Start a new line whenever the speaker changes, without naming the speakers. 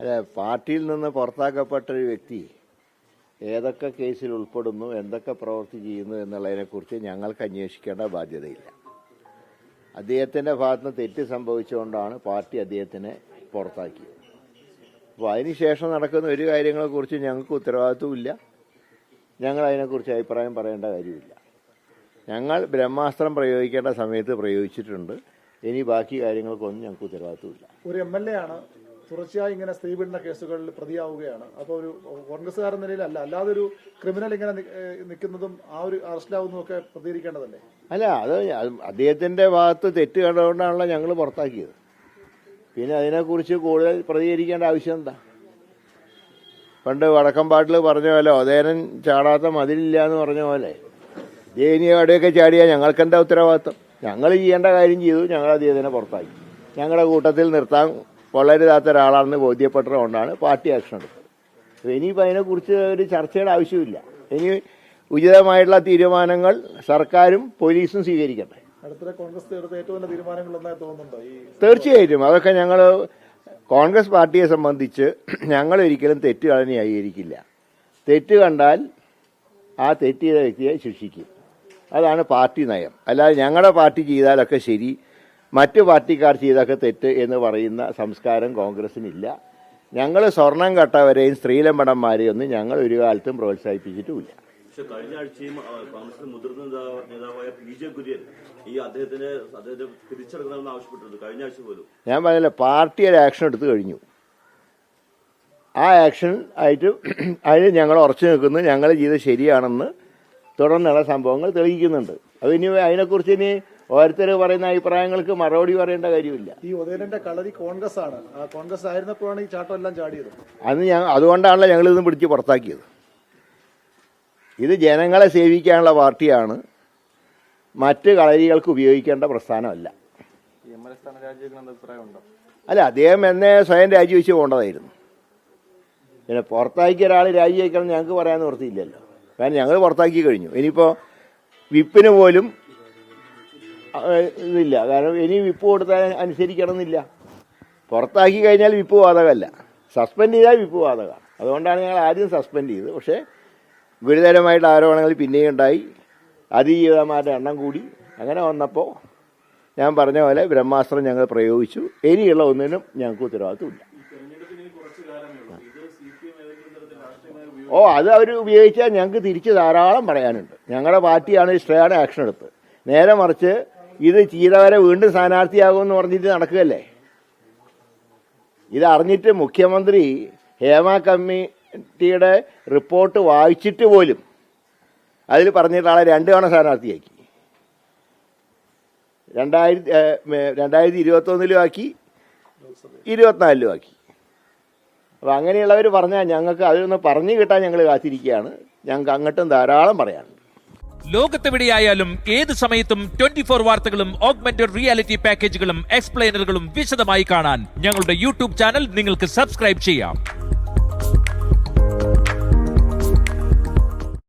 അല്ല, പാർട്ടിയിൽ നിന്ന് പുറത്താക്കപ്പെട്ട ഒരു വ്യക്തി ഏതൊക്കെ കേസിൽ ഉൾപ്പെടുന്നു, എന്തൊക്കെ പ്രവൃത്തി ചെയ്യുന്നു എന്നുള്ളതിനെക്കുറിച്ച് ഞങ്ങൾക്ക് അന്വേഷിക്കേണ്ട ബാധ്യതയില്ല. അദ്ദേഹത്തിൻ്റെ ഭാഗത്തുനിന്ന് തെറ്റ് സംഭവിച്ചുകൊണ്ടാണ് പാർട്ടി അദ്ദേഹത്തിനെ പുറത്താക്കിയത്. അപ്പോൾ അതിനുശേഷം നടക്കുന്ന ഒരു കാര്യങ്ങളെക്കുറിച്ച് ഞങ്ങൾക്ക് ഉത്തരവാദിത്വമില്ല. ഞങ്ങൾ അതിനെക്കുറിച്ച് അഭിപ്രായം പറയേണ്ട കാര്യമില്ല. ഞങ്ങൾ ബ്രഹ്മാസ്ത്രം പ്രയോഗിക്കേണ്ട സമയത്ത് പ്രയോഗിച്ചിട്ടുണ്ട്. ഇനി ബാക്കി കാര്യങ്ങൾക്കൊന്നും ഞങ്ങൾക്ക് ഉത്തരവാദിത്വമില്ല.
ഒരു MLA ആണ്, തുടർച്ചയായി ഇങ്ങനെ സ്ത്രീപീഡന കേസുകളിൽ പ്രതിയാവുകയാണ്. അപ്പോൾ ഒരു കോൺഗ്രസ്സുകാരൻ നിലയിലല്ല, അല്ലാതെ ഒരു ക്രിമിനൽ ഇങ്ങനെ നിൽക്കുന്നതും ആ ഒരു അറസ്റ്റിലാവുന്നതും ഒക്കെ പ്രതികരിക്കേണ്ടതല്ലേ?
അല്ല, അത് അദ്ദേഹത്തിന്റെ ഭാഗത്ത് തെറ്റ് കണ്ടുകൊണ്ടാണല്ലോ ഞങ്ങൾ പുറത്താക്കിയത്. പിന്നെ അതിനെക്കുറിച്ച് കൂടുതൽ പ്രതികരിക്കേണ്ട ആവശ്യം എന്താ? പണ്ട് വടക്കമ്പാട്ടിൽ പറഞ്ഞ പോലെ ഒതേനൻ ചാടാത്ത മതിലില്ല എന്ന് പറഞ്ഞ പോലെ ദേനിയ അവിടെയൊക്കെ ചാടിയാൽ ഞങ്ങൾക്കെന്താ ഉത്തരവാദിത്വം? ഞങ്ങൾ ചെയ്യേണ്ട കാര്യം ചെയ്തു, ഞങ്ങൾ അദ്ദേഹത്തിനെ പുറത്താക്കി. ഞങ്ങളുടെ കൂട്ടത്തിൽ നിർത്താൻ കൊള്ളരുതാത്ത ഒരാളാണെന്ന് ബോധ്യപ്പെട്ടതുകൊണ്ടാണ് പാർട്ടി ആക്ഷൻ എടുത്തത്. ഇനിയിപ്പോൾ അതിനെക്കുറിച്ച് ഒരു ചർച്ചയുടെ ആവശ്യമില്ല. ഇനി ഉചിതമായിട്ടുള്ള തീരുമാനങ്ങൾ സർക്കാരും പോലീസും സ്വീകരിക്കട്ടെ.
അടുത്തിടെ കോൺഗ്രസ് എടുത്ത ഏറ്റവും നല്ല തീരുമാനങ്ങളൊന്നായി തോന്നുന്നുണ്ടോ?
തീർച്ചയായിട്ടും അതൊക്കെ ഞങ്ങൾ കോൺഗ്രസ് പാർട്ടിയെ സംബന്ധിച്ച് ഞങ്ങൾ ഒരിക്കലും തെറ്റുകൾ ന്യായീകരിക്കില്ല. തെറ്റ് കണ്ടാൽ ആ തെറ്റ് ചെയ്ത വ്യക്തിയെ ശിക്ഷിക്കും. അതാണ് പാർട്ടി നയം. അല്ലാതെ ഞങ്ങളുടെ പാർട്ടി ചെയ്താലൊക്കെ ശരി, മറ്റു പാർട്ടിക്കാർ ചെയ്തൊക്കെ തെറ്റ് എന്ന് പറയുന്ന സംസ്കാരം കോൺഗ്രസിനില്ല. ഞങ്ങൾ സ്വർണം കട്ടവരെയും സ്ത്രീലമ്പടന്മാരെയും ഒന്നും ഞങ്ങൾ ഒരു കാലത്തും പ്രോത്സാഹിപ്പിച്ചിട്ടുമില്ല.
പക്ഷെ കഴിഞ്ഞ ആഴ്ചയും കോൺഗ്രസിന്റെ മുതിർന്ന നേതാവായ PJ കുര്യൻ ഈ അദ്ദേഹത്തെ തിരിച്ചെടുക്കണമെന്ന് ആവശ്യപ്പെട്ടിട്ടുണ്ട്. കഴിഞ്ഞ ആഴ്ച പോലും
ഞാൻ പറഞ്ഞില്ല, പാർട്ടി ഒരു ആക്ഷൻ എടുത്തു കഴിഞ്ഞു. ആ ആക്ഷൻ ആയിട്ട് അതിന് ഞങ്ങൾ ഉറച്ചു നിൽക്കുന്നു. ഞങ്ങൾ ചെയ്ത് ശരിയാണെന്ന് തുടർന്നുള്ള സംഭവങ്ങൾ തെളിയിക്കുന്നുണ്ട്. അത് ഇനി അതിനെക്കുറിച്ച് ഇനി ഓരോരുത്തർ പറയുന്ന അഭിപ്രായങ്ങൾക്ക് മറുപടി പറയേണ്ട കാര്യമില്ല.
ഈ ഉദയനന്റെ കളരി കോൺഗ്രസ് ആണ്. കോൺഗ്രസ് ആയിരുന്നപ്പോഴാണ് ഈ ചാട്ടം എല്ലാം ചാടിയത്.
അതുകൊണ്ടാണല്ലോ ഞങ്ങൾ ഇതും പിടിച്ച് പുറത്താക്കിയത്. ഇത് ജനങ്ങളെ സേവിക്കാനുള്ള പാർട്ടിയാണ്, മറ്റ് കളരികൾക്ക് ഉപയോഗിക്കേണ്ട പ്രസ്ഥാനമല്ല. അല്ല, അദ്ദേഹം എന്നെ സ്വയം രാജിവെച്ച് പോകേണ്ടതായിരുന്നു. പിന്നെ പുറത്താക്കിയ ഒരാൾ രാജിവെക്കണം ഞങ്ങൾക്ക് പറയാൻ നിവൃത്തിയില്ലല്ലോ. കാരണം ഞങ്ങൾ പുറത്താക്കി കഴിഞ്ഞു. ഇനിയിപ്പോൾ വിപ്പിന് പോലും ഇതില്ല. കാരണം ഇനി വിപ്പ് കൊടുത്താൽ അനുസരിക്കണമെന്നില്ല. പുറത്താക്കി കഴിഞ്ഞാൽ വിപ്പ് ബാധകമല്ല, സസ്പെൻഡ് ചെയ്താൽ വിപ്പ് ബാധകമാണ്. അതുകൊണ്ടാണ് ഞങ്ങൾ ആദ്യം സസ്പെൻഡ് ചെയ്തത്. പക്ഷേ ഗുരുതരമായിട്ട് ആരോപണങ്ങൾ പിന്നെയും ഉണ്ടായി, അതിജീവിതന്മാരുടെ എണ്ണം കൂടി. അങ്ങനെ വന്നപ്പോൾ ഞാൻ പറഞ്ഞ പോലെ ബ്രഹ്മാസ്ത്രം ഞങ്ങൾ പ്രയോഗിച്ചു. ഇനിയുള്ള ഒന്നിനും ഞങ്ങൾക്ക് ഉത്തരവാദിത്വമില്ല. അത് അവർ ഉപയോഗിച്ചാൽ ഞങ്ങൾക്ക് തിരിച്ച് ധാരാളം പറയാനുണ്ട്. ഞങ്ങളുടെ പാർട്ടിയാണ് സ്ട്രേയാണ് ആക്ഷൻ എടുത്തത്. നേരെ മറിച്ച് ഇത് ചെയ്തവരെ വീണ്ടും സ്ഥാനാർത്ഥിയാകുമെന്ന് പറഞ്ഞിട്ട് നടക്കുകയല്ലേ. ഇത് അറിഞ്ഞിട്ട് മുഖ്യമന്ത്രി ഹേമ കമ്മിറ്റിയുടെ റിപ്പോർട്ട് വായിച്ചിട്ട് പോലും അതിൽ പറഞ്ഞിട്ട് ആളെ 2 തവണ സ്ഥാനാർത്ഥിയാക്കി. 2021 ആക്കി, 24 ആക്കി. അപ്പോൾ അങ്ങനെയുള്ളവർ പറഞ്ഞാൽ ഞങ്ങൾക്ക് അതൊന്ന് പറഞ്ഞു കിട്ടാൻ ഞങ്ങൾ കാത്തിരിക്കുകയാണ്. ഞങ്ങൾക്ക് അങ്ങോട്ടും ധാരാളം പറയാനുണ്ട്.
ലോകത്തെവിടെയായാലും ഏത് സമയത്തും 24 വാർത്തകളും ഓഗ്മെന്റഡ് റിയാലിറ്റി പാക്കേജുകളും എക്സ്പ്ലെയിനറുകളും വിശദമായി കാണാൻ ഞങ്ങളുടെ YouTube ചാനൽ നിങ്ങൾക്ക് സബ്സ്ക്രൈബ് ചെയ്യാം.